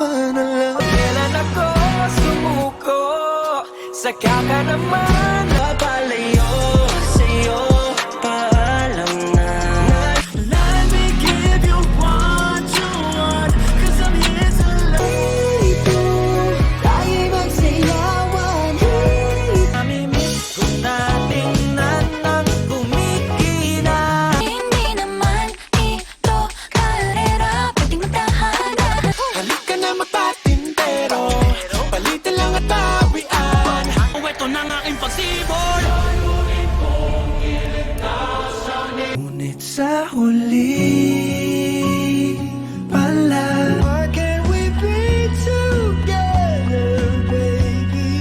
panalo. Kailan ako sumuko, saka ka naman napalayo. Sa'yo paalam na. Let me give you what you want, 'cause I'm here to love. Tayo'y magsayawan. Namimiss ko na tingnan ng kumikina. Hindi naman ito karera, pwedeng magtahanan. Halika na magpatintero, palitan lang at tawian. Oh, eto na nga aking pagsibol. Ngunit sa huli pala, why can't we be together, baby?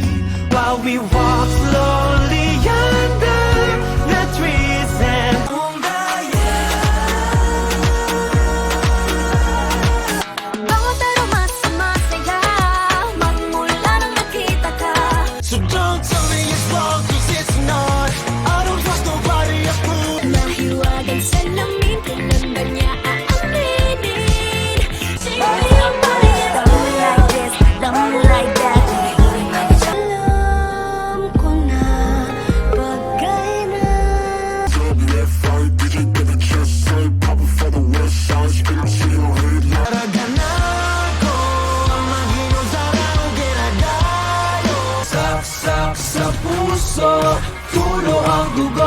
While we walk slowly under the trees and Bango pero mas masaya, magmula nang nakita ka. So don't tell me it's wrong, 'cause it's not. I don't trust nobody else. Nahiwagan sa lamin, kailan ba niya aaminin? Sige ang parehas, love me like this, love me like that. Alam ko na, bagay na. Talaga na ako ang maghino sa raw ginagayo. Saksak sa puso, tulo ang dugo.